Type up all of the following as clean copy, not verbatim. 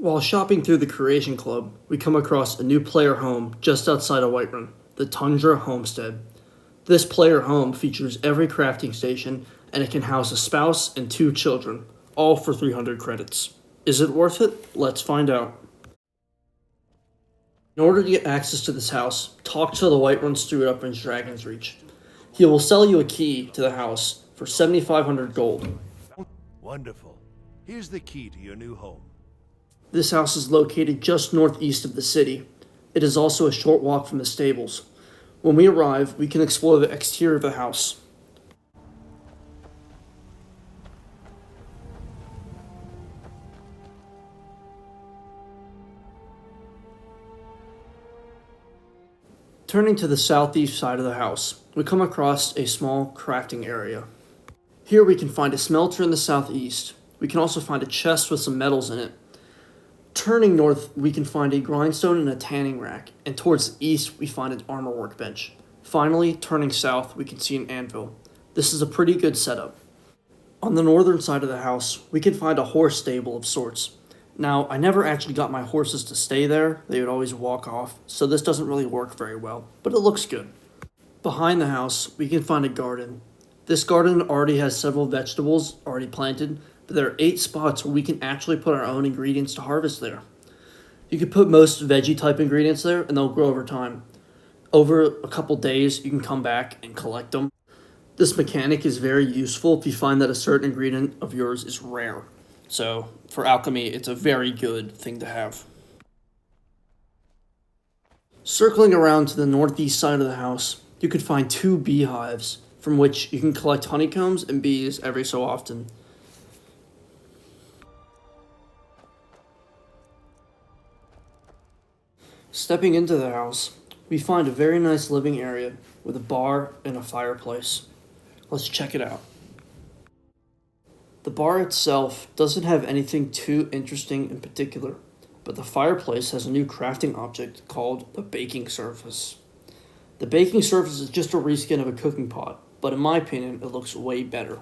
While shopping through the Creation Club, we come across a new player home just outside of Whiterun, the Tundra Homestead. This player home features every crafting station and it can house a spouse and two children, all for 300 credits. Is it worth it? Let's find out. In order to get access to this house, talk to the Whiterun steward up in Dragon's Reach. He will sell you a key to the house for 7,500 gold. Wonderful. Here's the key to your new home. This house is located just northeast of the city. It is also a short walk from the stables. When we arrive, we can explore the exterior of the house. Turning to the southeast side of the house, we come across a small crafting area. Here we can find a smelter in the southeast. We can also find a chest with some metals in it. Turning north, we can find a grindstone and a tanning rack, and towards the east, we find an armor workbench. Finally, turning south, we can see an anvil. This is a pretty good setup. On the northern side of the house, we can find a horse stable of sorts. Now, I never actually got my horses to stay there, they would always walk off, so this doesn't really work very well, but it looks good. Behind the house, we can find a garden. This garden already has several vegetables already planted, but there are 8 spots where we can actually put our own ingredients to harvest there. You can put most veggie type ingredients there and they'll grow over time. Over a couple days, you can come back and collect them. This mechanic is very useful if you find that a certain ingredient of yours is rare. So for alchemy, it's a very good thing to have. Circling around to the northeast side of the house, you could find 2 beehives from which you can collect honeycombs and bees every so often. Stepping into the house, we find a very nice living area with a bar and a fireplace. Let's check it out. The bar itself doesn't have anything too interesting in particular, but the fireplace has a new crafting object called the baking surface. The baking surface is just a reskin of a cooking pot, but in my opinion, it looks way better.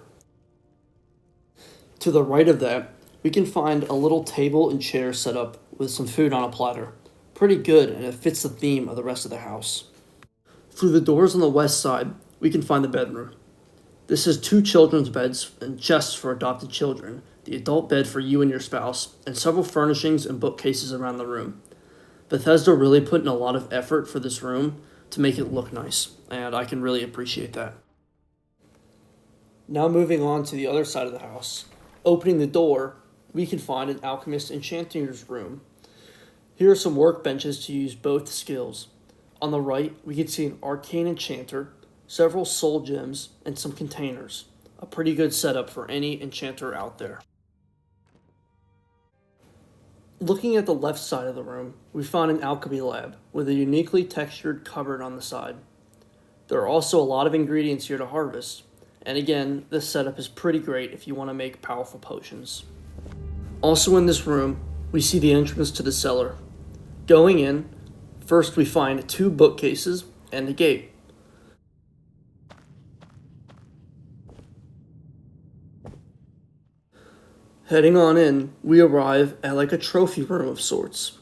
To the right of that, we can find a little table and chair set up with some food on a platter. Pretty good, and it fits the theme of the rest of the house. Through the doors on the west side, we can find the bedroom. This has 2 children's beds and chests for adopted children, the adult bed for you and your spouse, and several furnishings and bookcases around the room. Bethesda really put in a lot of effort for this room to make it look nice, and I can really appreciate that. Now moving on to the other side of the house. Opening the door, we can find an alchemist enchanter's room. Here are some workbenches to use both skills. On the right, we can see an arcane enchanter, several soul gems, and some containers. A pretty good setup for any enchanter out there. Looking at the left side of the room, we found an alchemy lab with a uniquely textured cupboard on the side. There are also a lot of ingredients here to harvest, and again, this setup is pretty great if you want to make powerful potions. Also in this room, we see the entrance to the cellar. Going in, first we find 2 bookcases and a gate. Heading on in, we arrive at like a trophy room of sorts.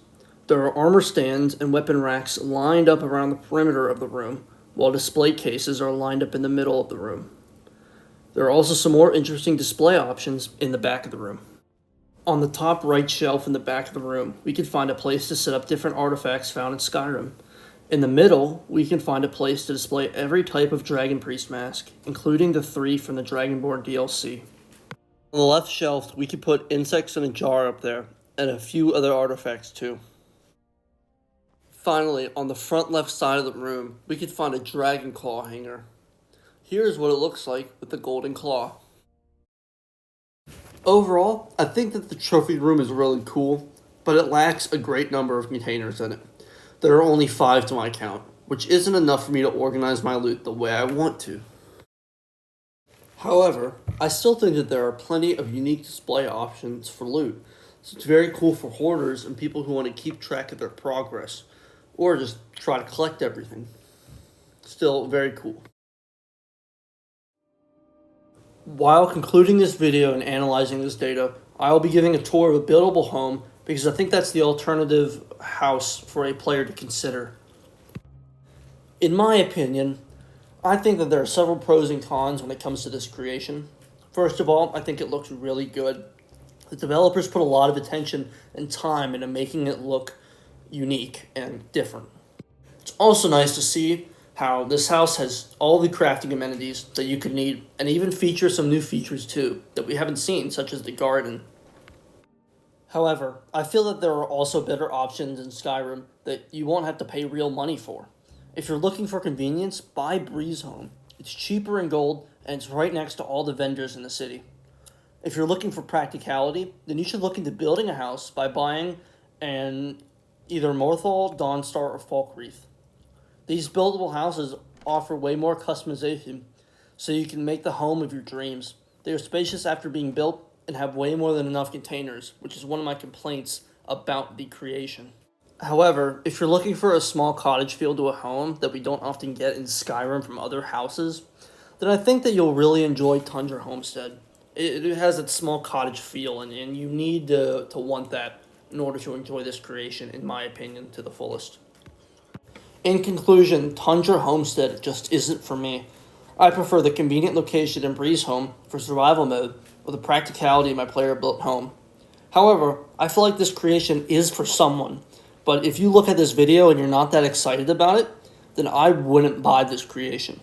There are armor stands and weapon racks lined up around the perimeter of the room, while display cases are lined up in the middle of the room. There are also some more interesting display options in the back of the room. On the top right shelf in the back of the room, we can find a place to set up different artifacts found in Skyrim. In the middle, we can find a place to display every type of Dragon Priest mask, including the 3 from the Dragonborn DLC. On the left shelf, we can put insects in a jar up there, and a few other artifacts too. Finally, on the front left side of the room, we can find a dragon claw hanger. Here's what it looks like with the golden claw. Overall, I think that the trophy room is really cool, but it lacks a great number of containers in it. There are only 5 to my count, which isn't enough for me to organize my loot the way I want to. However, I still think that there are plenty of unique display options for loot, so it's very cool for hoarders and people who want to keep track of their progress, or just try to collect everything. Still very cool. While concluding this video and analyzing this data, I will be giving a tour of a buildable home because I think that's the alternative house for a player to consider. In my opinion, I think that there are several pros and cons when it comes to this creation. First of all, I think it looks really good. The developers put a lot of attention and time into making it look unique and different. It's also nice to see how this house has all the crafting amenities that you could need and even features some new features too that we haven't seen, such as the garden. However, I feel that there are also better options in Skyrim that you won't have to pay real money for. If you're looking for convenience, buy Breeze Home. It's cheaper in gold and it's right next to all the vendors in the city. If you're looking for practicality, then you should look into building a house by buying an either Morthal, Dawnstar, or Falkreath. These buildable houses offer way more customization, so you can make the home of your dreams. They are spacious after being built and have way more than enough containers, which is one of my complaints about the creation. However, if you're looking for a small cottage feel to a home that we don't often get in Skyrim from other houses, then I think that you'll really enjoy Tundra Homestead. It has that small cottage feel, and you need to want that in order to enjoy this creation, in my opinion, to the fullest. In conclusion, Tundra Homestead just isn't for me. I prefer the convenient location in Breeze Home for survival mode, or the practicality of my player-built home. However, I feel like this creation is for someone, but if you look at this video and you're not that excited about it, then I wouldn't buy this creation.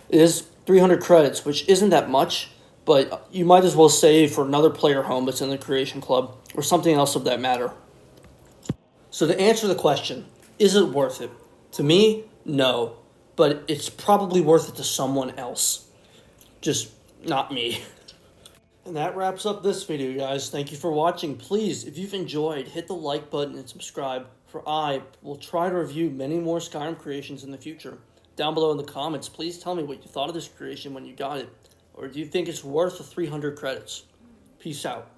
It is 300 credits, which isn't that much, but you might as well save for another player home that's in the Creation Club, or something else of that matter. So to answer the question, is it worth it? To me, no, but it's probably worth it to someone else. Just not me. And that wraps up this video, guys. Thank you for watching. Please, if you've enjoyed, hit the like button and subscribe, for I will try to review many more Skyrim creations in the future. Down below in the comments, please tell me what you thought of this creation when you got it. Or do you think it's worth the 300 credits? Peace out.